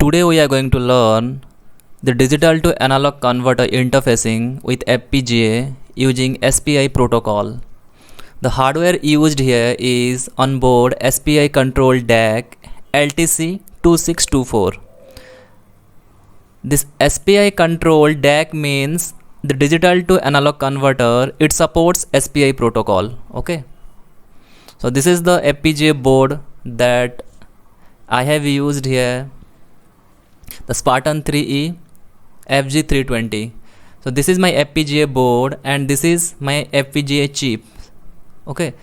Today we are going to learn the digital to analog converter interfacing with FPGA using SPI protocol. The hardware used here is onboard SPI control DAC LTC2624. This SPI control DAC means the digital to analog converter. It supports SPI protocol. Okay. So this is the FPGA board that I have used here, the Spartan 3E FG320. So this is my FPGA board and this is my FPGA chip. Okay,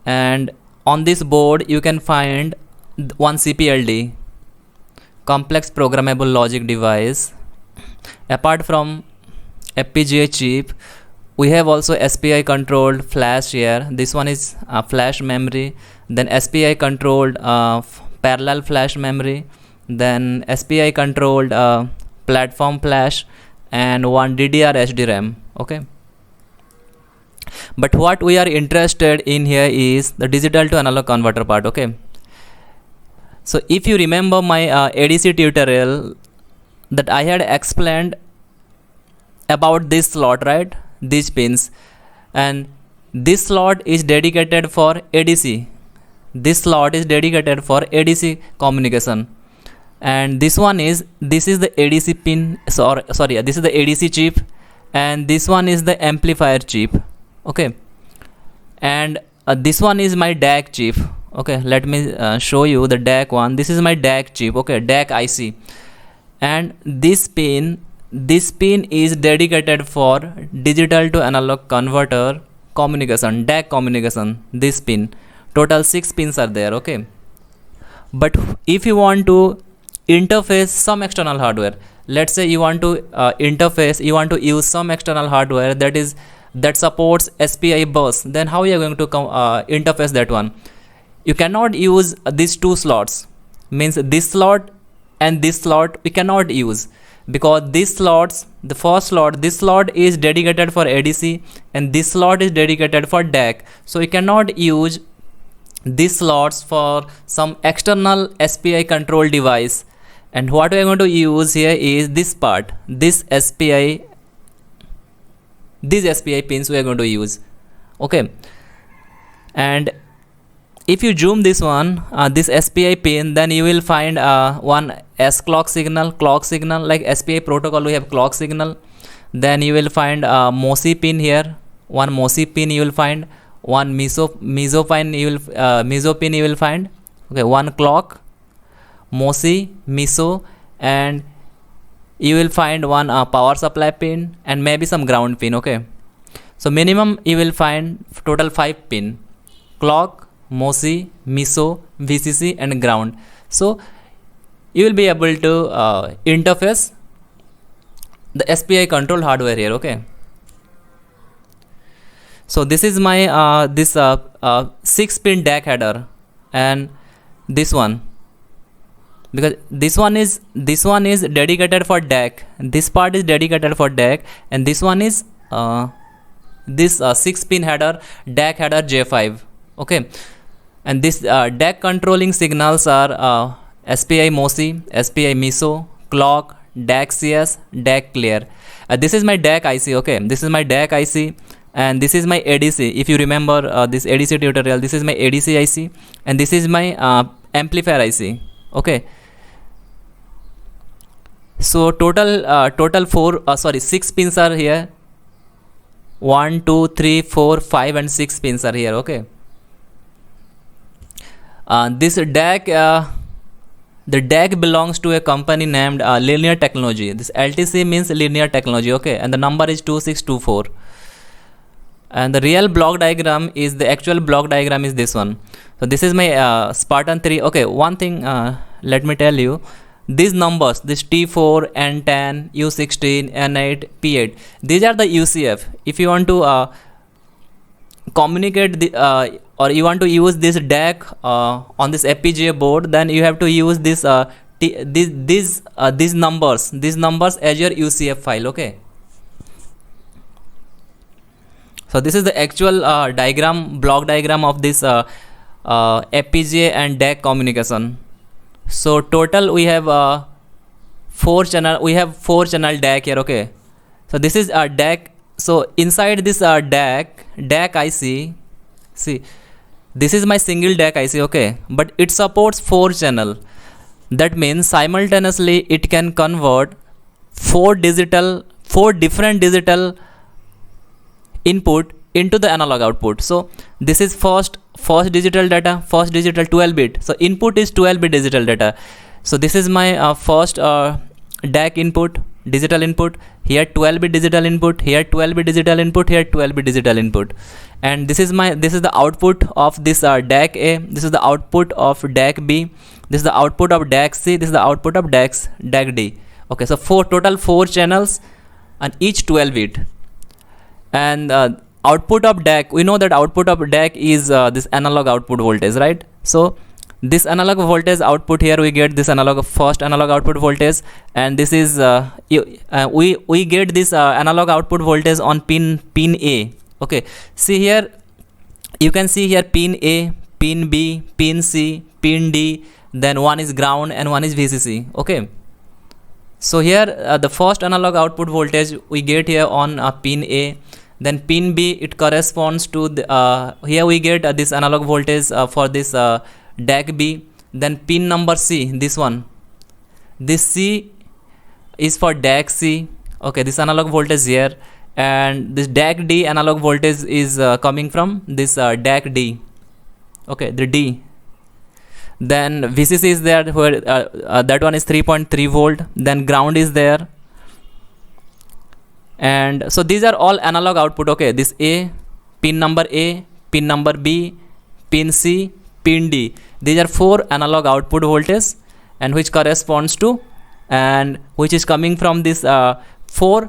and on this board you can find one CPLD, complex programmable logic device. Apart from FPGA chip, we have also SPI controlled flash here. This one is flash memory, then SPI controlled parallel flash memory, then SPI controlled platform flash, and one DDR HDRAM. Okay, but what we are interested in here is the digital to analog converter part. Okay, so if you remember my ADC tutorial that I had explained about this slot, right, these pins, and this slot is dedicated for ADC. This slot is dedicated for ADC communication, and this is the ADC pin. Sorry, this is the ADC chip, and this one is the amplifier chip. Okay, and this one is my DAC chip. Okay, let me show you the DAC one. This is my DAC chip. Okay, DAC IC, and this pin is dedicated for digital to analog converter communication, DAC communication. This pin, total 6 pins are there. Okay, but if you want to interface some external hardware, let's say you want to use some external hardware that supports SPI bus, then how you are going to interface that one? You cannot use these two slots, means this slot and this slot we cannot use, because these slots, the first slot, this slot is dedicated for ADC and this slot is dedicated for DAC. So you cannot use these slots for some external SPI control device. And what we are going to use here is this part, these SPI pins we are going to use. Okay, and if you zoom this one, this SPI pin, then you will find one S clock signal, like SPI protocol we have clock signal. Then you will find MOSI pin here, one MOSI pin you will find, one MISO pin you will find. Okay, one clock, MOSI, MISO, and you will find one power supply pin and maybe some ground pin. Okay, so minimum you will find total 5 pin: clock, MOSI, MISO, VCC, and ground. So you will be able to interface the SPI control hardware here. Okay, so this is my 6-pin DAC header, and this one, because this one is dedicated for DAC, this part is dedicated for DAC, and this one is this 6-pin header, DAC header J5. Okay, and this DAC controlling signals are SPI MOSI, SPI MISO, clock, DAC CS, DAC clear. This is my DAC IC. Okay, this is my DAC IC, and this is my ADC. If you remember this ADC tutorial, this is my ADC IC, and this is my amplifier IC. Okay, so total 6 pins are here. 1, 2, 3, 4, 5, and 6 pins are here. Okay, this DAC, the DAC belongs to a company named Linear Technology. This LTC means Linear Technology. Okay, and the number is 2624. And the real block diagram is, the actual block diagram is this one. So this is my Spartan 3. Okay, one thing let me tell you, these numbers, this T4, N10, U16, N8, P8, these are the UCF. If you want to communicate or you want to use this DAC on this FPGA board, then you have to use this these numbers as your UCF file. Okay, so this is the actual block diagram of this FPGA and DAC communication. So total we have four channel DAC here. Okay, so this is a DAC. So inside this DAC IC, see, this is my single DAC IC. Okay, but it supports 4 channel. That means simultaneously it can convert 4 different digital input into the analog output. So this is first digital data, first digital 12 bit. So input is 12 bit digital data. So this is my first DAC input, digital input. Here 12 bit digital input, here 12 bit digital input, here 12 bit digital input. And this is the output of this DAC A. This is the output of DAC B. This is the output of DAC C. This is the output of DAC D. Okay, so total 4 channels and each 12 bit. And output of DAC, we know that output of DAC is this analog output voltage, right? So this analog voltage output, here we get this first analog output voltage, and this is we get this analog output voltage on pin A. Okay, see here, you can see here pin A, pin B, pin C, pin D, then one is ground and one is VCC. Okay, so here the first analog output voltage we get here on pin A. Then pin B, it corresponds to the, here we get this analog voltage for this DAC B. Then pin number C, this one, this C is for DAC C. Okay, this analog voltage here, and this DAC D analog voltage is coming from this DAC D. Okay, the D. Then VCC is there, where that one is 3.3 volt. Then ground is there. And so these are all analog output. Okay, this A, pin number A, pin number B, pin C, pin D. These are 4 analog output voltage, and which corresponds to, and which is coming from this 4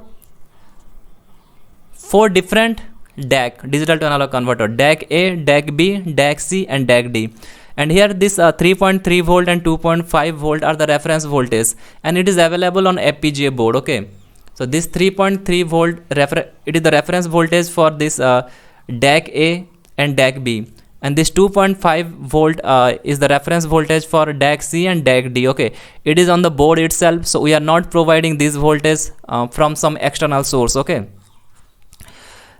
different DAC, digital to analog converter, DAC A, DAC B, DAC C and DAC D. And here this 3.3 volt and 2.5 volt are the reference voltage, and it is available on FPGA board. Okay, so this 3.3 volt it is the reference voltage for this DAC A and DAC B, and this 2.5 volt is the reference voltage for DAC C and DAC D. Okay, it is on the board itself, so we are not providing this voltage from some external source. Okay,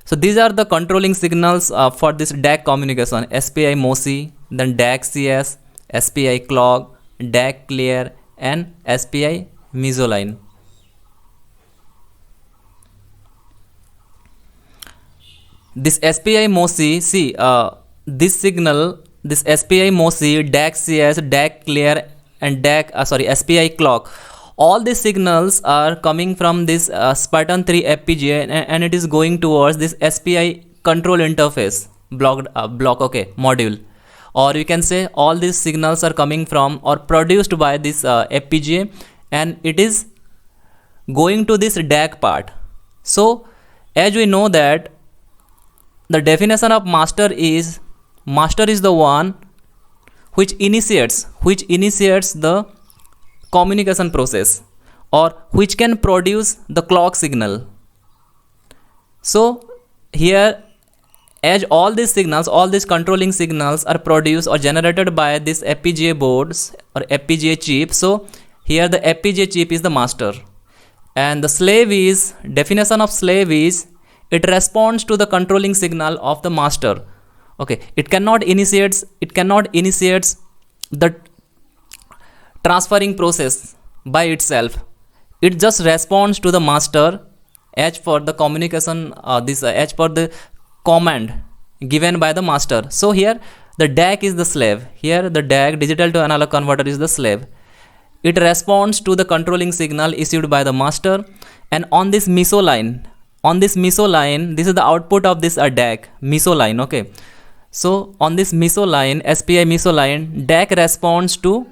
so these are the controlling signals for this DAC communication: SPI MOSI, then DAC CS, SPI clock, DAC clear and SPI mesoline. This SPI MOSI, see, this signal, this SPI MOSI, DAC CS, DAC clear and SPI clock, all these signals are coming from this Spartan 3 FPGA, and it is going towards this SPI control interface block, okay, module. Or you can say all these signals are coming from or produced by this FPGA, and it is going to this DAC part. So as we know that the definition of master is the one which initiates the communication process, or which can produce the clock signal. So here, as all these signals, all these controlling signals are produced or generated by this FPGA boards or FPGA chip, so here the FPGA chip is the master, and the slave is, definition of slave is, it responds to the controlling signal of the master. Okay, it cannot initiate the transferring process by itself. It just responds to the master as for the communication, as per the command given by the master. So here the DAC is the slave. Here the DAC, digital to analog converter, is the slave. It responds to the controlling signal issued by the master, and on this meso line, this is the output of this DAC meso line. Okay, so on this meso line, SPI meso line, DAC responds to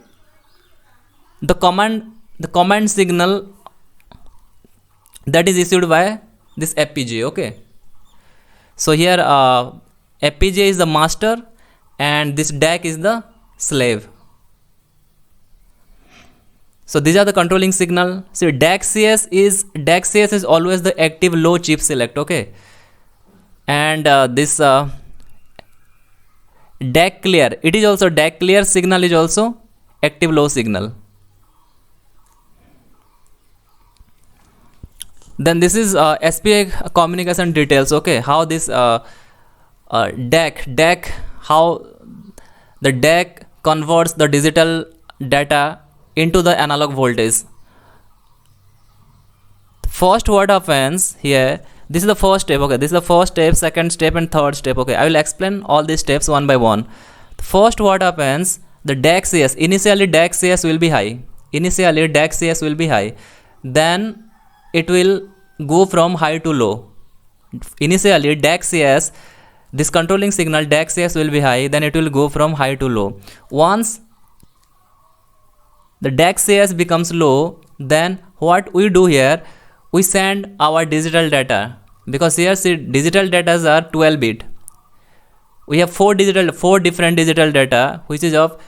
the command signal that is issued by this FPGA. Okay, so here FPGA is the master and this DAC is the slave. So these are the controlling signal. So DAC CS is always the active low chip select. Okay, and this DAC clear, it is also DAC clear signal is also active low signal. Then this is SPI communication details. Okay, how this DAC, how the DAC converts the digital data into the analog voltage. First what happens here, this is the first step. Okay, this is the first step, second step and third step. Okay, I will explain all these steps one by one. First what happens, the DAC CS, initially DAC CS will be high. Then it will go from high to low. Initially DAC CS, this controlling signal DAC CS will be high, then it will go from high to low. Once the DAC CS becomes low, then what we do here, we send our digital data, because here see digital data are 12 bit. We have four different digital data which is of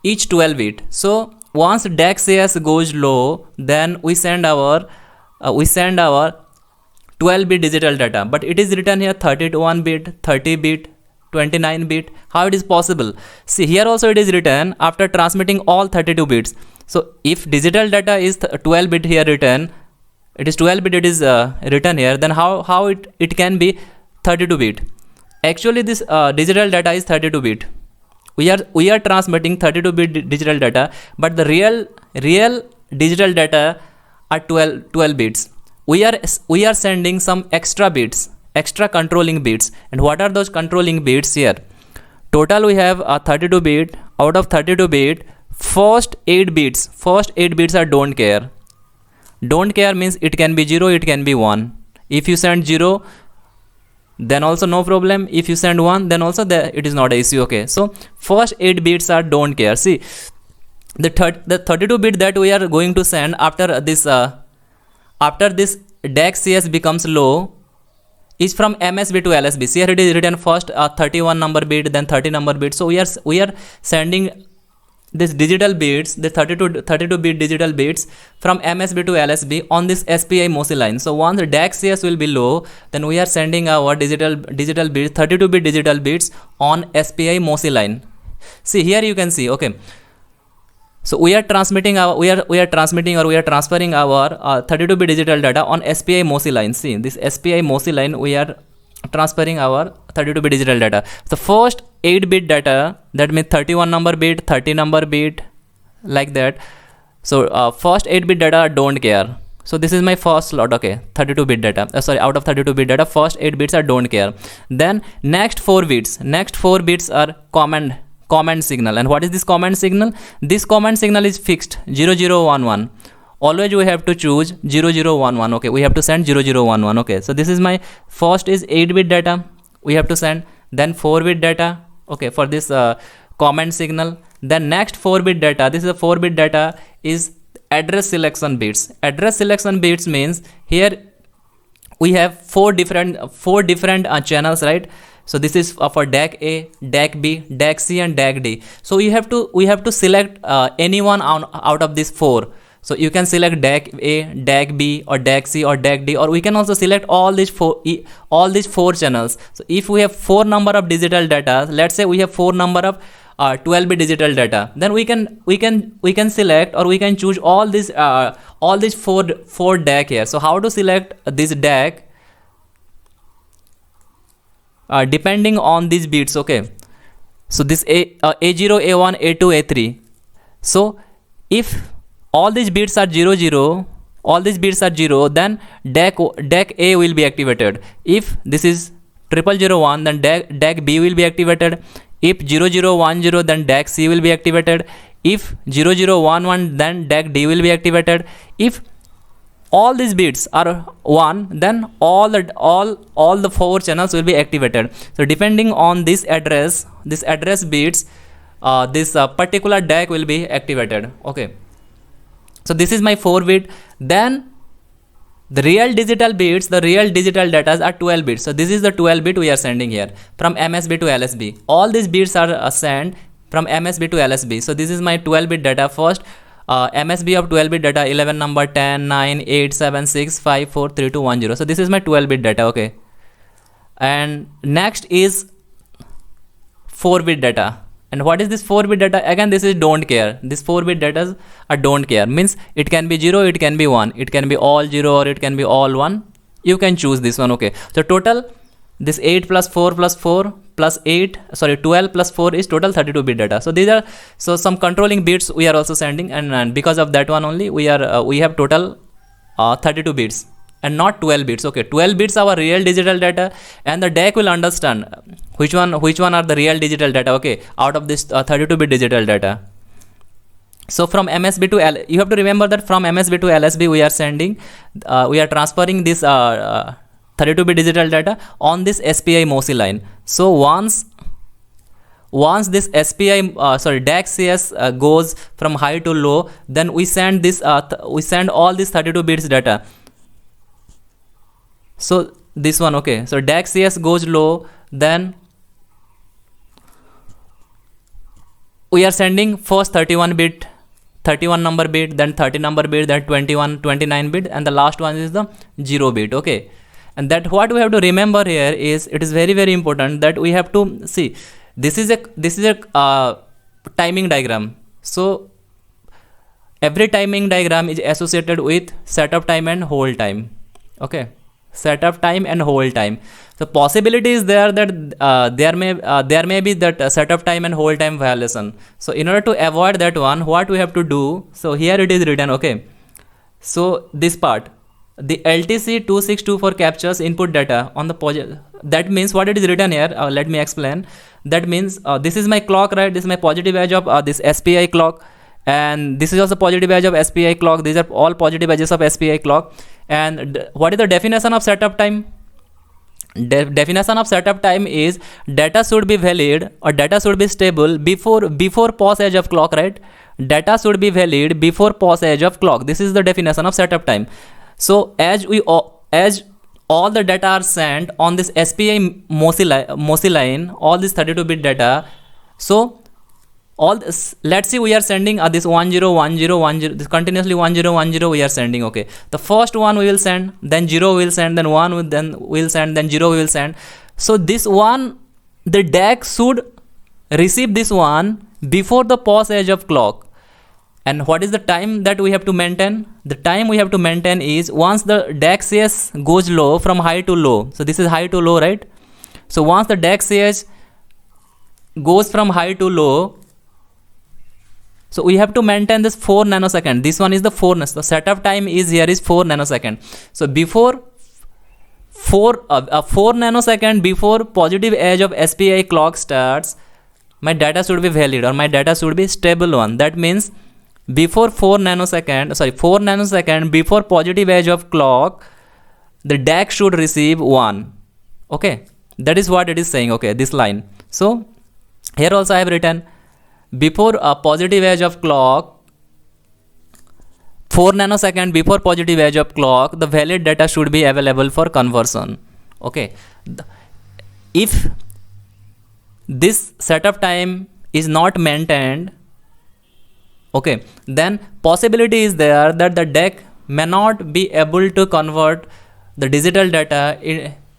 each 12 bit. So once DAC CS goes low, then we send our 12 bit digital data, but it is written here 31 bit, 30 bit, 29 bit. How it is possible? See, here also it is written after transmitting all 32 bits. So if digital data is 12 bit here written, it is 12 bit, it is written here, then how it can be 32 bit? Actually this digital data is 32 bit. We are transmitting 32 bit digital data, but the real digital data are 12 bits. We are sending some extra bits, extra controlling bits. And what are those controlling bits here? Total we have 32 bit. Out of 32 bit, first 8 bits are don't care. Don't care means it can be 0, it can be 1. If you send 0, then also no problem. If you send 1, then also it is not an issue. Okay, so first 8 bits are don't care. See, the 32 bit that we are going to send after this DAC CS becomes low is from MSB to LSB. See, here it is written first 31 number bit, then 30 number bit. So we are sending this digital bits, the 32 bit digital bits from MSB to LSB on this SPI MOSI line. So once the DAC CS will be low, then we are sending our digital bits, 32 bit digital bits on SPI MOSI line. See, here you can see. Okay, so we are transmitting our we are transferring our 32 bit digital data on SPI MOSI line. See, this SPI MOSI line, we are transferring our 32 bit digital data. So first 8 bit data, that means 31 number bit, 30 number bit, like that. So first 8 bit data don't care. So this is my first slot. Okay, 32 bit data, out of 32 bit data, first 8 bits are don't care. Then next 4 bits are command signal. And what is this command signal? This command signal is fixed 0011. Always we have to choose 0011. Okay, we have to send 0011. Okay, so this is my first is 8 bit data we have to send, then 4 bit data. Okay, for this command signal. Then next 4 bit data, this is a 4 bit data, is address selection bits. Address selection bits means here we have four different channels, right? So this is for DAC A, DAC B, DAC C and DAC D. So we have to select any one out of these 4. So you can select DAC A, DAC B or DAC C or DAC D, or we can also select all these four channels. So if we have 4 number of digital data, let's say we have 4 number of 12 bit digital data, then we can select or we can choose all these four DAC here. So how to select this DAC? Depending on these bits. Okay, so this A0, A1, A2, A3. So if all these bits are 00, then DAC A will be activated. If this is 0001, then DAC B will be activated. If 0010, then DAC C will be activated. If 0011, then DAC D will be activated. If all these bits are 1, then all the 4 channels will be activated. So depending on this address bits, this particular DAC will be activated. Okay, so this is my 4 bit. Then the real digital bits, the real digital data are 12 bits. So this is the 12 bit we are sending here from MSB to LSB. All these bits are sent from MSB to LSB. So this is my 12 bit data. First MSB of 12 bit data, 11 number, 10, 9, 8, 7, 6, 5, 4, 3, 2, 1, 0. So this is my 12 bit data. Okay, and next is 4 bit data. And what is this 4-bit data? Again, this is don't care. This 4-bit data are don't care. Means it can be 0, it can be 1. It can be all 0 or it can be all 1. You can choose this one, okay. So total, this 8 plus 4 plus 4 plus 8, sorry, 12 plus 4 is total 32-bit data. So these are, so some controlling bits we are also sending, and because of that one only, we have total 32 bits. And not 12 bits, okay. 12 bits our real digital data, and the DAC will understand which one are the real digital data, okay, out of this 32-bit digital data. So from MSB to L, you have to remember that from MSB to LSB we are sending, we are transferring this 32-bit digital data on this SPI MOSI line. So once this SPI DAC CS goes from high to low, then we send this we send all this 32 bits data. So this one, okay, so DAC CS goes low, then we are sending first 31 number bit, then 30 number bit, then 29 bit, and the last one is the 0 bit, okay. And that what we have to remember here is, it is very, very important that we have to see, this is a timing diagram. So every timing diagram is associated with setup time and hold time, okay. Setup time and hold time. So possibility is there that there may be that setup time and hold time violation. So in order to avoid that one, what we have to do, so here it is written, okay. So this part, the LTC 2624 captures input data on the positive. That means what it is written here, let me explain. That means this is my clock, right? This is my positive edge of this SPI clock, and this is also positive edge of SPI clock. These are all positive edges of SPI clock. And what is the definition of setup time? Definition of setup time is data should be valid or data should be stable before pause edge of clock, right? Data should be valid before pause edge of clock. This is the definition of setup time. So as all the data are sent on this SPI MOSI line, all this 32-bit data. So all this, let's see, we are sending this 101010, this continuously 1010 we are sending, okay. The first one we will send, then 0 we will send, then 1 then we will send, then 0 we will send. So this one, the DAC should receive this one before the pause edge of clock. And what is the time that we have to maintain? The time we have to maintain is once the DAC CS goes low from high to low. So this is high to low, right? So once the DAC CS goes from high to low, so we have to maintain this 4 nanosecond. This one is the 4 nanosecond. The setup time is here is 4 nanosecond. So before 4 nanosecond before positive edge of SPI clock starts, my data should be valid or my data should be stable one. That means before 4 nanosecond before positive edge of clock, the DAC should receive 1. Okay, that is what it is saying, okay, this line. So here also I have written, before a positive edge of clock, 4 nanosecond before positive edge of clock, the valid data should be available for conversion, okay. If this setup time is not maintained, okay, then possibility is there that the DAC may not be able to convert the digital data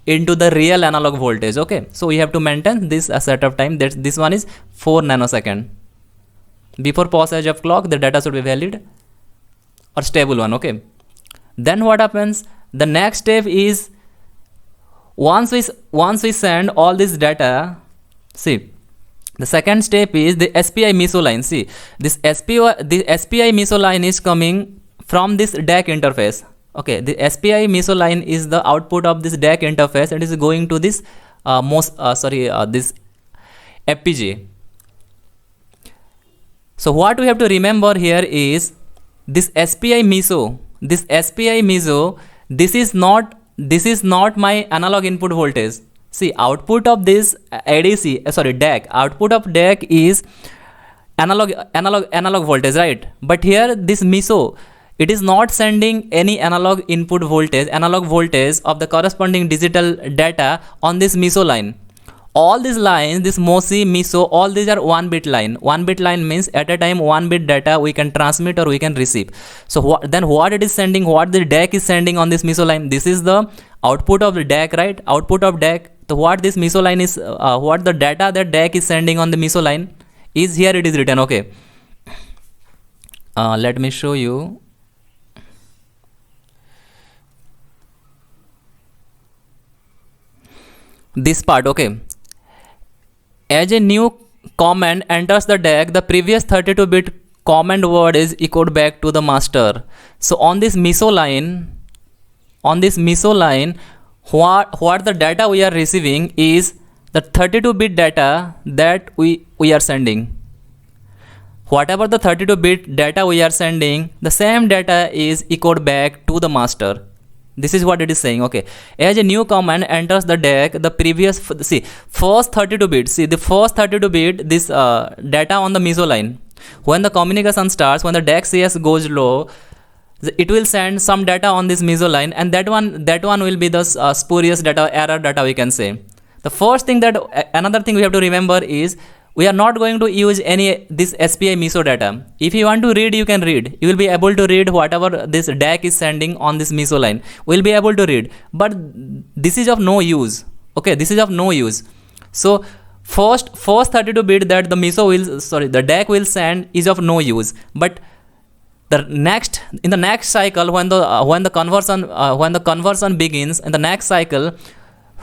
into the real analog voltage, okay. So we have to maintain this setup time, that this one is 4 nanosecond. Before pause edge of clock, the data should be valid or stable one, okay. Then what happens? The next step is once we send all this data, see, the second step is the SPI MISO line. See, the SPI MISO line is coming from this DAC interface, okay. The SPI MISO line is the output of this DAC interface and is going to this this FPGA. So what we have to remember here is this SPI MISO, this is not my analog input voltage. See, output of this DAC, output of DAC is analog voltage, right? But here this MISO, it is not sending any analog input voltage, analog voltage of the corresponding digital data on this MISO line. All these lines, this MOSI, MISO, all these are 1-bit line. 1-bit line means at a time 1-bit data we can transmit or we can receive. So what it is sending, what the DAC is sending on this MISO line, this is the output of the DAC, right? Output of DAC. So what this MISO line is, what the data that DAC is sending on the MISO line is here it is written. Okay, let me show you. This part, okay. As a new comment enters the deck, the previous 32-bit comment word is echoed back to the master. So on this MISO line, what the data we are receiving is the 32-bit data that we are sending. Whatever the 32-bit data we are sending, the same data is echoed back to the master. This is what it is saying. Okay, as a new command enters the deck, the previous first 32 bit, the first 32 bit this data on the MISO line, when the communication starts, when the DAC CS goes low, it will send some data on this MISO line, and that one will be the spurious data, error data, we can say. The first thing that another thing we have to remember is we are not going to use this SPI MISO data. If you want to read, you can read. You will be able to read whatever this DAC is sending on this MISO line. We will be able to read. But this is of no use. Okay, this is of no use. So first 32 bit that the DAC will send is of no use. But in the next cycle, when the conversion begins, in the next cycle,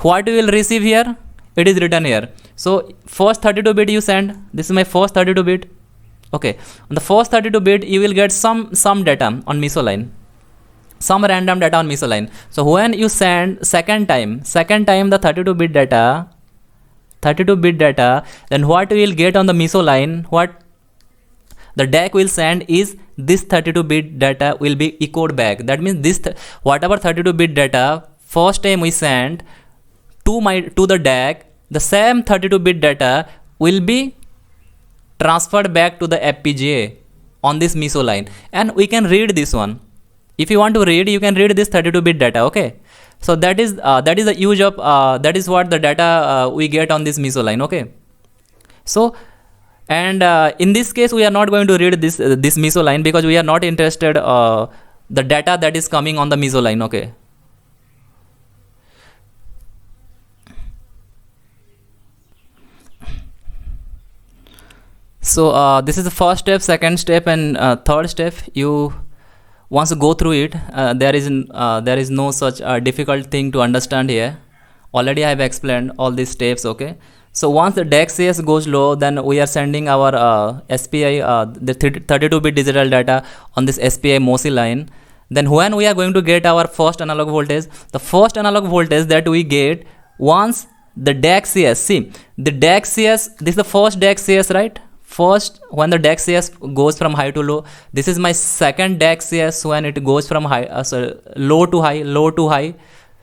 what you will receive here? It is written here. So first 32 bit you send. This is my first 32 bit. Okay, on the first 32 bit you will get some data on MISO line, some random data on MISO line. So when you send second time the 32 bit data, then what you will get on the MISO line, what the DAC will send is this 32 bit data will be echoed back. That means this whatever 32 bit data first time we send to the DAC, the same 32 bit data will be transferred back to the FPGA on this MISO line, and we can read this one. If you want to read, you can read this 32 bit data. Okay, so that is the use of that is what the data we get on this MISO line. Okay, so and in this case we are not going to read this MISO line because we are not interested the data that is coming on the MISO line. Okay, so this is the first step, second step, and third step. You once you go through it, there is no such difficult thing to understand here. Already I have explained all these steps. Okay, so once the DAC CS goes low, then we are sending our SPI the 32-bit digital data on this SPI MOSI line. Then when we are going to get our first analog voltage, the first analog voltage that we get once the DAC CS, see the DAC CS, this is the first DAC CS, right? First, when the DAC CS goes from high to low, this is my second DAC CS when it goes from low to high.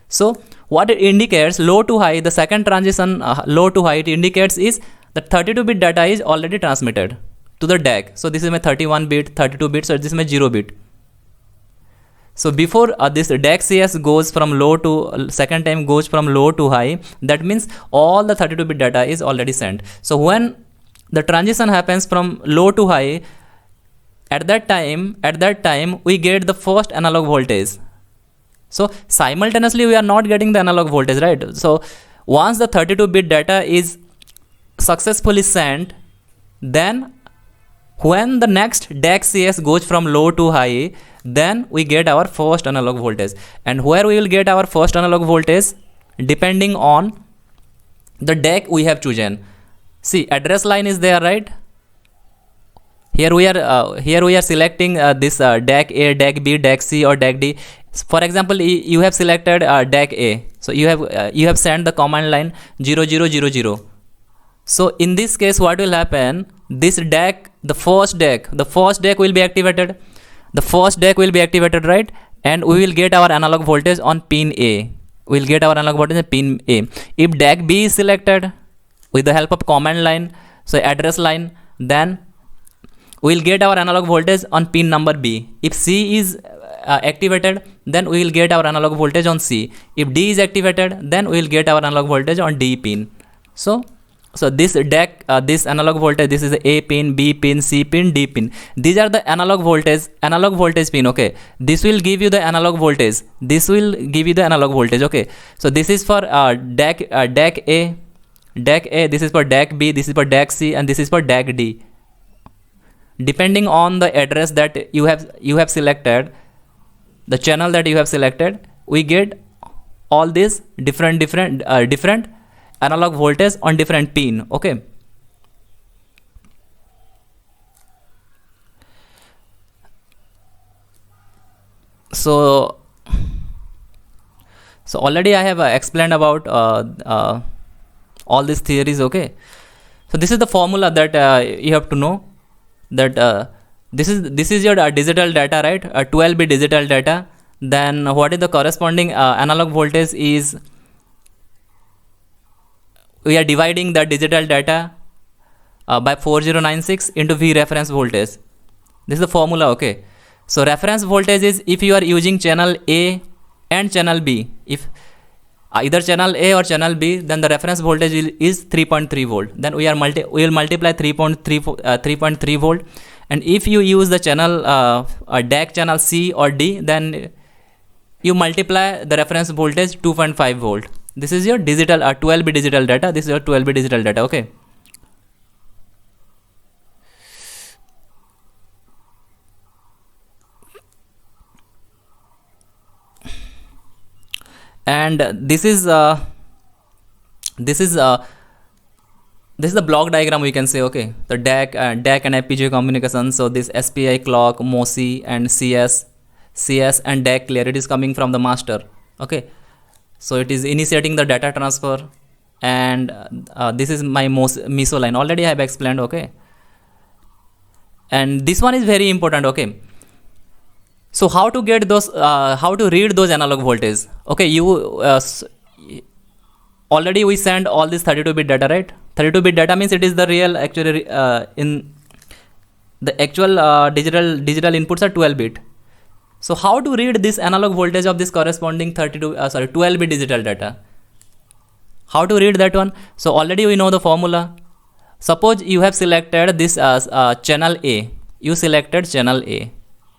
So what it indicates, low to high, the second transition low to high, it indicates is the 32-bit data is already transmitted to the DAC. So this is my 31-bit, 32-bit, so this is my 0-bit. So before this DAC CS goes from low to, second time goes from low to high, that means all the 32-bit data is already sent. So when the transition happens from low to high, at that time we get the first analog voltage. So simultaneously we are not getting the analog voltage, right? So once the 32-bit data is successfully sent, then when the next DAC CS goes from low to high, then we get our first analog voltage. And where we will get our first analog voltage? Depending on the DAC we have chosen. See, address line is there, right? Here we are selecting this DAC A, DAC B, DAC C, or DAC D. For example, you have selected DAC A, so you have sent the command line 0000. So in this case, what will happen? This DAC, the first DAC will be activated. The first DAC will be activated, right? And we will get our analog voltage on pin A. We will get our analog voltage on pin A. If DAC B is selected with the help of command line, so address line, then we will get our analog voltage on pin number B. If C is activated, then we will get our analog voltage on C. If D is activated, then we will get our analog voltage on D pin. So this DAC, this analog voltage, this is the A pin, B pin, C pin, D pin. These are the analog voltage pin. Okay, this will give you the analog voltage. This will give you the analog voltage. Okay, so this is for DAC A. DAC A, this is for DAC B, this is for DAC C, and this is for DAC D. Depending on the address that you have selected, the channel that you have selected, we get all these different analog voltage on different pin. Okay. So already I have explained about all these theories. Okay. So this is the formula that you have to know, that this is your digital data, right? 12-bit digital data. Then what is the corresponding analog voltage is, we are dividing the digital data by 4096 into V reference voltage. This is the formula. Okay. So reference voltage is, if you are using channel A and channel B, if either channel A or channel B, then the reference voltage is 3.3 volt. Then we will multiply 3.3 volt. And if you use the channel DAC channel C or D, then you multiply the reference voltage 2.5 volt. This is your digital 12-bit digital data. This is your 12-bit digital data. Okay. And this is the block diagram, we can say. Okay, the DAC and FPGA communication. So this SPI clock, MOSI, and CS and DAC clear, it is coming from the master. Okay, so it is initiating the data transfer, and this is my MISO line. Already I have explained. Okay, and this one is very important. Okay, so how to get those, how to read those analog voltage? Okay, you already we send all this 32-bit data, right? 32-bit data means it is the real, actually in the actual digital inputs are 12-bit. So how to read this analog voltage of this corresponding 12-bit digital data? How to read that one? So already we know the formula. Suppose you have selected this channel A. You selected channel A.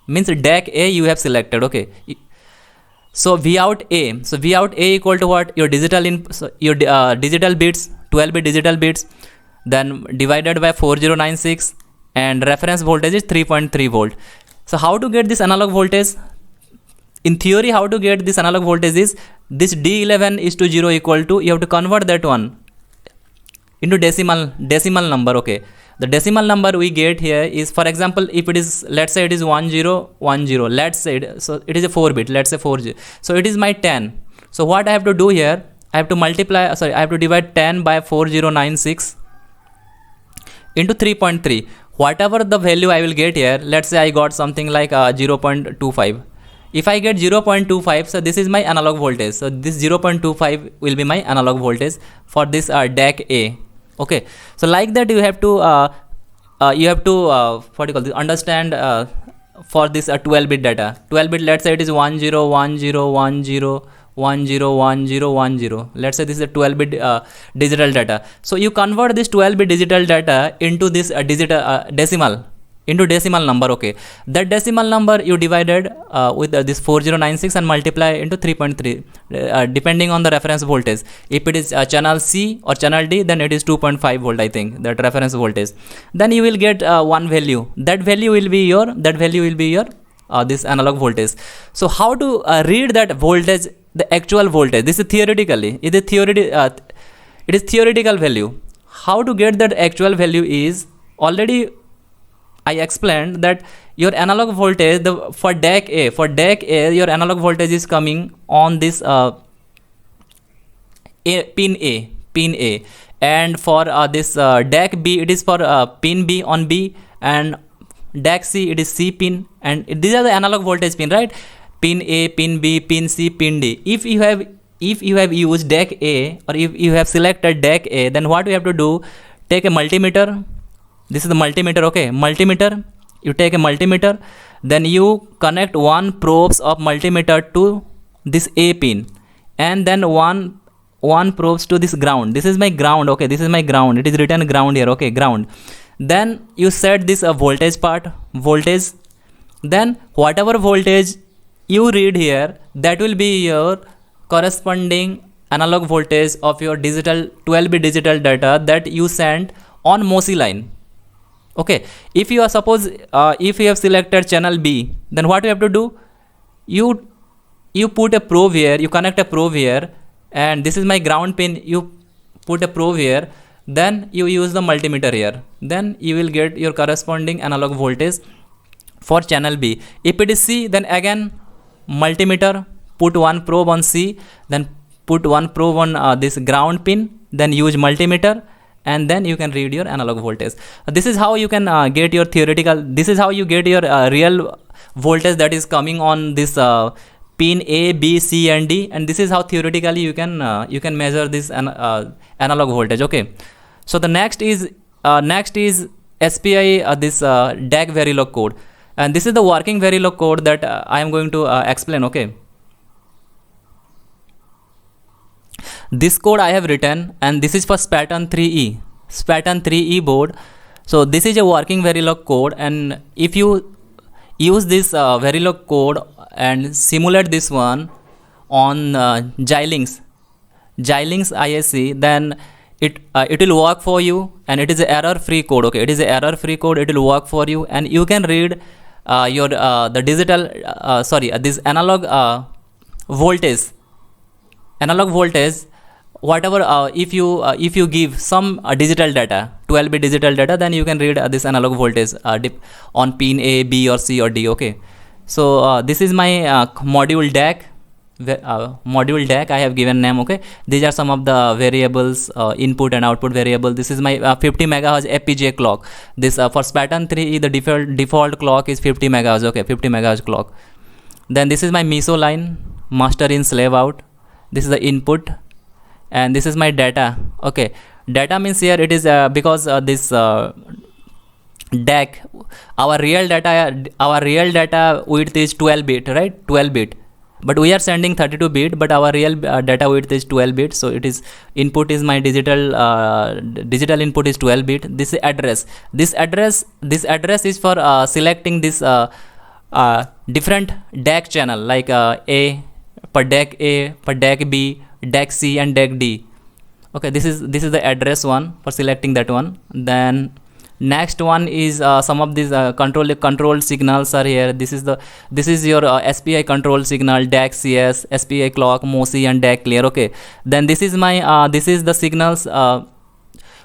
Means DAC A you have selected. Okay. So Vout A. So Vout A equal to what? Your digital digital bits, 12-bit digital bits, then divided by 4096, and reference voltage is 3.3 volt. So how to get this analog voltage? In theory, how to get this analog voltage is, this D11:0 equal to, you have to convert that one into decimal number. Okay. The decimal number we get here is, for example, if it is, let's say it is 1010, let's say so it is a 4-bit, let's say 40. So it is my 10. So what I have to do here, I have to I have to divide 10 by 4096 into 3.3. Whatever the value I will get here, let's say I got something like 0.25. If I get 0.25, so this is my analog voltage. So this 0.25 will be my analog voltage for this DAC A. Okay, so like that you have to what do you call this, understand for this 12-bit data. 12-bit, let's say it is 101010101010. Let's say this is a 12-bit digital data. So you convert this 12-bit digital data into this decimal number. Okay, that decimal number you divided with this 4096 and multiply into 3.3 depending on the reference voltage. If it is channel C or channel D, then it is 2.5 volt, I think, that reference voltage. Then you will get one value. That value will be your this analog voltage. So how to read that voltage, the actual voltage? This is theoretically, it is theoretical value. How to get that actual value is, already I explained that your analog voltage, for DAC A, your analog voltage is coming on this pin A, and for this DAC B, it is for pin B on B, and DAC C, it is C pin, and these are the analog voltage pin, right? Pin A, pin B, pin C, pin D. If you have used DAC A, or if you have selected DAC A, then what you have to do, take a multimeter. This is the multimeter. Okay, multimeter, you take a multimeter, then you connect one probes of multimeter to this A pin, and then one probes to this ground. This is my ground. Okay, this is my ground. It is written ground here. Okay, ground. Then you set this voltage. Then whatever voltage you read here, that will be your corresponding analog voltage of your digital 12-bit digital data that you sent on MOSI line. Okay, if you are suppose if you have selected channel B, then what you have to do, you put a probe here, you connect a probe here, and this is my ground pin, you put a probe here, then you use the multimeter here, then you will get your corresponding analog voltage for channel B. If it is C, then again multimeter, put one probe on C, then put one probe on this ground pin, then use multimeter, and then you can read your analog voltage. This is how you can get your theoretical, this is how you get your real voltage that is coming on this pin A, B, C and D, and this is how theoretically you can measure this analog voltage. Okay, so the next is SPI this DAC Verilog code, and this is the working Verilog code that I am going to explain. Okay, this code I have written, and this is for Spartan 3E board. So this is a working Verilog code, and if you use this Verilog code and simulate this one on Xilinx ISC, then it will work for you, and it is a error free code. Okay, it is a error free code, it will work for you, and you can read your the digital this analog voltage whatever if you give some digital data, 12-bit digital data, then you can read this analog voltage on pin A, B or C or D. Okay, so this is my module DAC. Module DAC I have given name. Okay, these are some of the variables, input and output variable. This is my 50 megahertz FPGA clock. This for Spartan 3E the default clock is 50 megahertz. Okay, 50 megahertz clock. Then this is my MISO line, master in slave out. This is the input, and this is my data. Okay, data means here it is because this DAC, our real data width is 12-bit, right? 12-bit, but we are sending 32-bit, but our real data width is 12-bit. So it is input is my digital input is 12-bit. This is address. This address is for selecting this different DAC channel, like A per DAC A, per DAC B, DAC C and DAC D. Okay, this is the address one for selecting that one. Then next one is some of these control signals are here. This is your SPI control signal, DAC CS, SPI clock, MOSI and DAC clear. Okay, then this is my this is the signals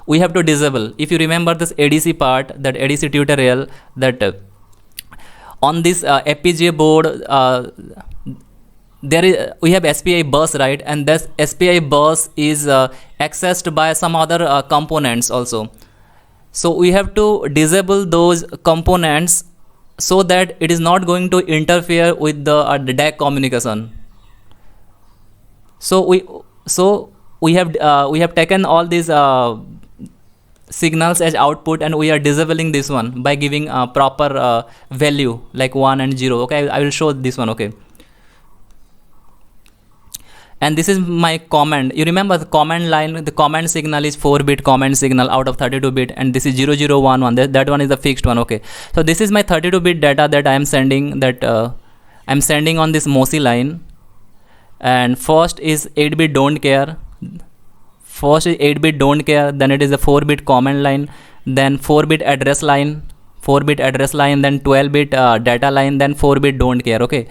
we have to disable. If you remember this ADC part, that ADC tutorial, that on this FPGA board we have SPI bus, right? And this SPI bus is accessed by some other components also. So we have to disable those components so that it is not going to interfere with the DAC communication. So we have taken all these signals as output, and we are disabling this one by giving a proper value like 1 and 0. Okay, I will show this one. Okay, and this is my command. You remember the command line, the command signal is 4-bit command signal out of 32-bit, and this is 0011. That one is the fixed one. Okay, so this is my 32-bit data that I am sending, that I'm sending on this MOSI line. And first is 8-bit don't care. First is 8-bit don't care, then it is a 4-bit command line, then 4-bit address line, then 12-bit data line, then 4-bit don't care. Okay,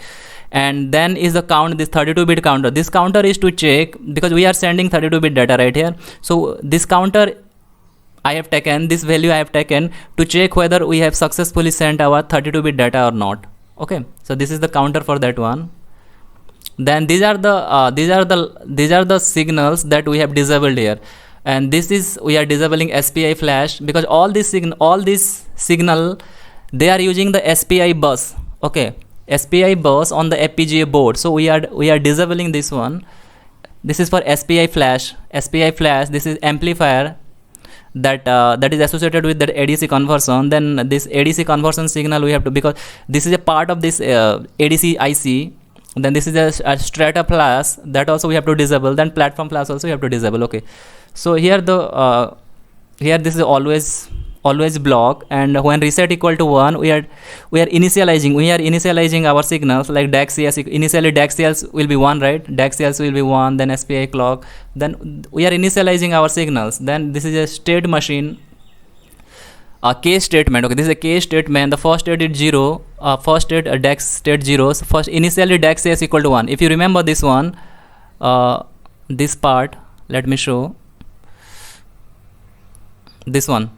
and then is the count, this 32-bit counter. This counter is to check, because we are sending 32-bit data right here. So this counter I have taken, this value I have taken to check whether we have successfully sent our 32-bit data or not. Okay, so this is the counter for that one. Then these are the signals that we have disabled here, and this is, we are disabling SPI flash, because all this signal they are using the SPI bus. Okay, SPI bus on the FPGA board. So we are disabling this one. This is for SPI flash. This is amplifier that is associated with that ADC conversion. Then this ADC conversion signal we have to, because this is a part of this ADC IC. Then this is a strata flash, that also we have to disable. Then platform flash also we have to disable. Okay, so here this is always always block, and when reset equal to 1, we are initializing our signals like DAC CS. Initially DAC CS will be 1, right? DAC CS will be 1, then SPI clock, then we are initializing our signals. Then this is a state machine, a case statement. Okay, this is a case statement. The first state is 0, first state DAC state 0. So first initially DAC CS equal to 1. If you remember this one, this part, let me show this one,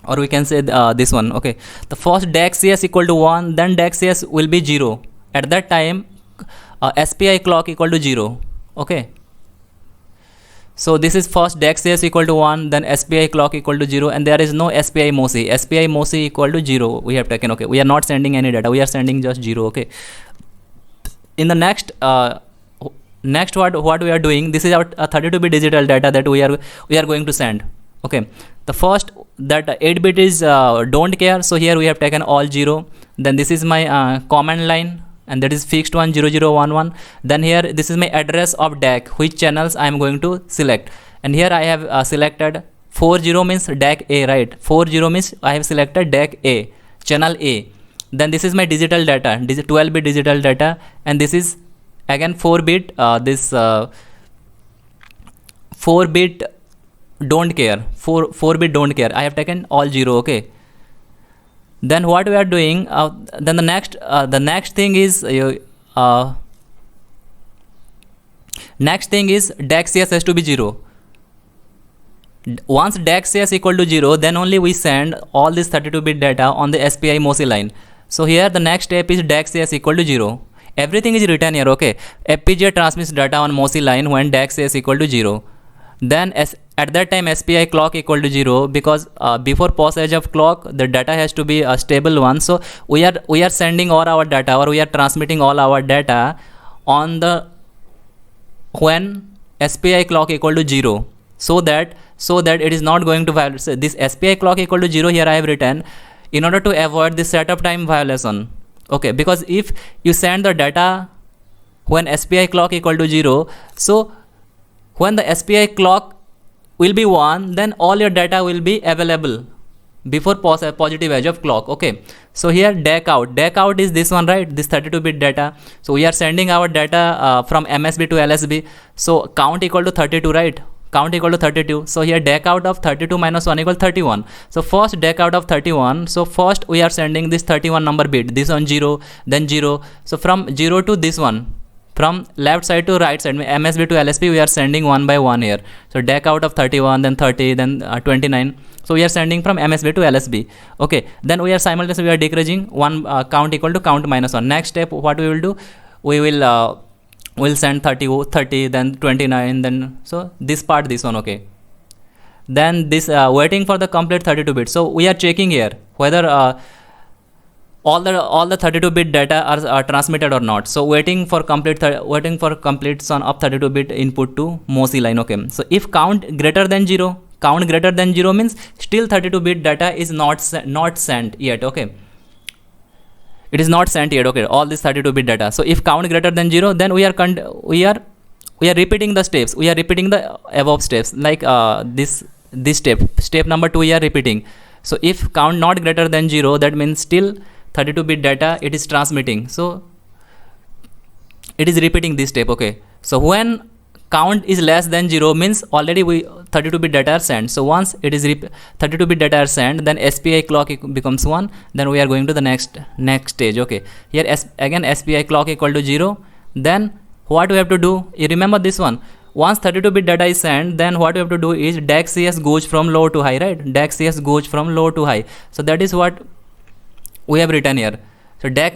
or we can say this one. Okay, the first DAC CS equal to 1, then DAC CS will be 0. At that time SPI clock equal to 0. Okay, so this is first DAC CS equal to 1, then SPI clock equal to 0, and there is no SPI MOSI. SPI MOSI equal to 0 we have taken. Okay, we are not sending any data, we are sending just 0. Okay, in the next what we are doing, this is our 32-bit digital data that we are going to send. Okay, the first that 8-bit is don't care, so here we have taken all 0. Then this is my command line, and that is fixed 1 0 0 1 1. Then here this is my address of DAC, which channels I am going to select, and here I have selected 40 means DAC A, right? 40 means I have selected DAC A, channel A. Then this is my digital data, 12-bit digital data, and this is again 4-bit, this 4-bit don't care, 4-bit don't care. I have taken all 0. Okay, then what we are doing, then the next thing is DAC CS has to be 0. Once DAC CS equal to 0, then only we send all this 32-bit data on the SPI MOSI line. So here the next step is DAC CS equal to 0. Everything is written here. Okay, FPGA transmits data on MOSI line when DAC CS equal to 0. Then at that time SPI clock equal to 0, because before passage of clock the data has to be a stable one. So we are sending all our data, or we are transmitting all our data on the when SPI clock equal to 0, so that it is not going to violate. So this SPI clock equal to 0 here I have written in order to avoid the setup time violation. Okay, because if you send the data when SPI clock equal to 0, so when the SPI clock will be 1, then all your data will be available before positive edge of clock. Okay, so here DAC out is this one, right? This 32-bit data. So we are sending our data from MSB to LSB. So count equal to 32, right? Count equal to 32. So here DAC out of 32 minus 1 equal 31. So first DAC out of 31. So first we are sending this 31 number bit, this one 0, then 0. So from 0 to this one, from left side to right side, MSB to LSB, we are sending one by one here. So DAC out of 31, then 30, then 29. So we are sending from MSB to LSB. Okay, then we are simultaneously we are decreasing one count equal to count minus 1. Next step, what we will do, we will we'll send 30, then 29, then so this part, this one. Okay, then this waiting for the complete 32 bit. So we are checking here whether all the 32-bit data are transmitted or not. So waiting for complete son of 32-bit input to MOSI line. Okay, so if count greater than 0 means still 32-bit data is not sent yet. Okay, it is not sent yet. Okay, all this 32-bit data. So if count greater than 0, then we are repeating the steps. We are repeating the above steps, like this step number 2 we are repeating. So if count not greater than 0, that means still 32-bit data it is transmitting. So it is repeating this step. Okay, so when count is less than 0 means already 32-bit data are sent. So once it is 32-bit data are sent, then SPI clock becomes 1. Then we are going to the next stage. Okay, here again SPI clock equal to 0. Then what we have to do, you remember this one, once 32-bit data is sent, then what we have to do is DAC CS goes from low to high, right? DAC CS goes from low to high. So that is what we have written here. So DAC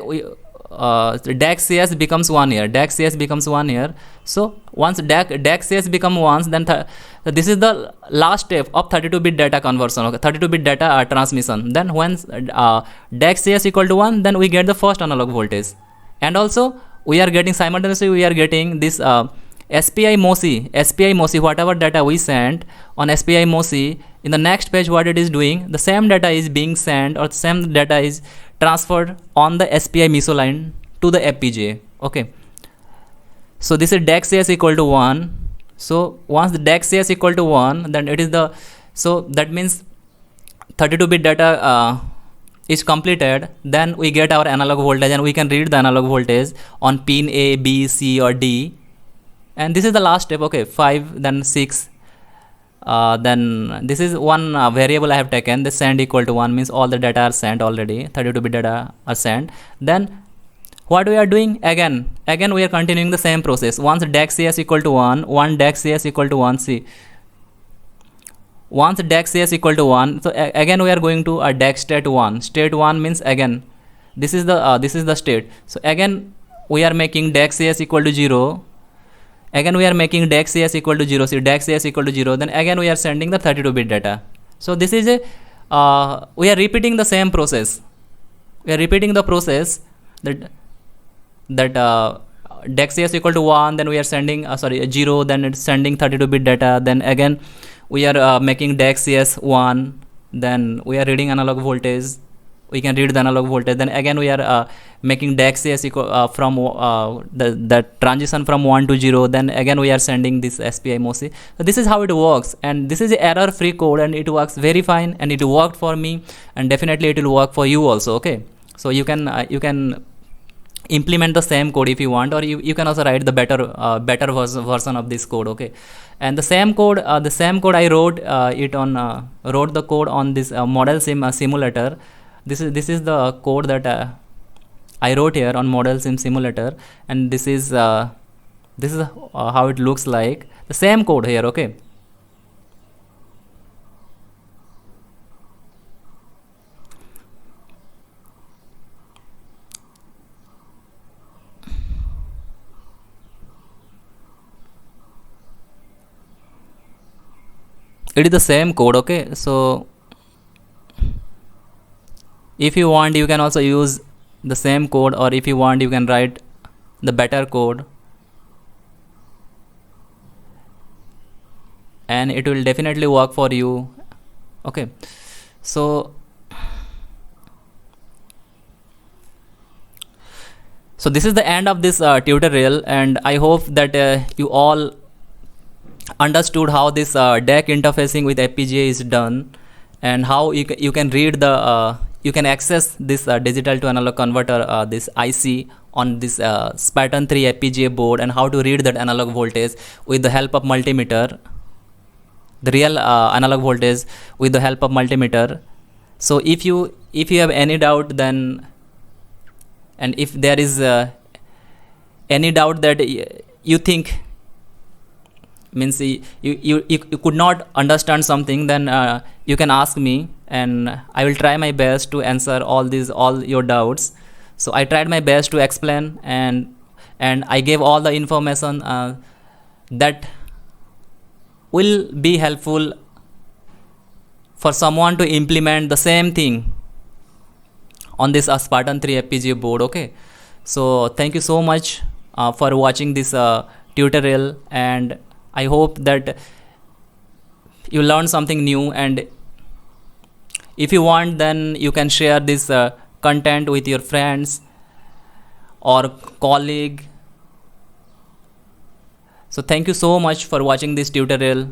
CS becomes 1 here. DAC CS becomes 1 here. So once DAC CS become 1, then so this is the last step of 32-bit data conversion. Okay, 32-bit data transmission. Then when DAC CS equal to 1, then we get the first analog voltage, and also we are getting simultaneously we are getting this SPI MOSI, whatever data we sent on SPI MOSI, in the next page what it is doing, the same data is being sent, or the same data is transferred on the SPI MISO line to the FPGA. Okay, so this is DAC CS equal to 1. So once the DAC CS equal to 1, then it is the, so that means 32-bit data is completed, then we get our analog voltage and we can read the analog voltage on pin A, B, C or D. And this is the last step. Okay, 5, then 6, then this is one variable I have taken. The send equal to 1 means all the data are sent already, 32-bit data are sent. Then what we are doing, again we are continuing the same process. Once DAC CS equal to 1, DAC CS equal to 1, see, once DAC CS equal to 1, so again we are going to a DAC state 1. State 1 means again this is the state. So again we are making DAC CS equal to 0. Again we are making DAC CS equal to 0. See, DAC CS equal to 0. Then again we are sending the 32-bit data. So this is a we are repeating the same process. We are repeating the process that DAC CS equal to 1. Then we are sending 0. Then it's sending 32-bit data. Then again we are making DAC CS 1. Then we are reading analog voltage. We can read the analog voltage. Then again we are making DAC CS equal from the transition from 1 to 0. Then again we are sending this SPI MOSI. So this is how it works, and this is error free code, and it works very fine, and it worked for me, and definitely it will work for you also. Okay, so you can implement the same code if you want, or you can also write the better version of this code. Okay, and the same code I wrote wrote the code on this model sim simulator. This is the code that I wrote here on model sim simulator, and this is how it looks like, the same code here. Okay, it is the same code. Okay, so if you want you can also use the same code, or if you want you can write the better code, and it will definitely work for you. Okay, so this is the end of this tutorial, and I hope that you all understood how this DAC interfacing with FPGA is done, and how you can read the you can access this digital to analog converter, this IC on this Spartan 3 FPGA board, and how to read that analog voltage with the help of multimeter, the real analog voltage with the help of multimeter. So if you have any doubt, then, and if there is any doubt that you think means you could not understand something, then you can ask me, and I will try my best to answer all your doubts. So I tried my best to explain, and I gave all the information that will be helpful for someone to implement the same thing on this Spartan 3 FPGA board. Okay, so thank you so much for watching this tutorial, and I hope that you learned something new, and if you want, then you can share this content with your friends or colleague. So thank you so much for watching this tutorial.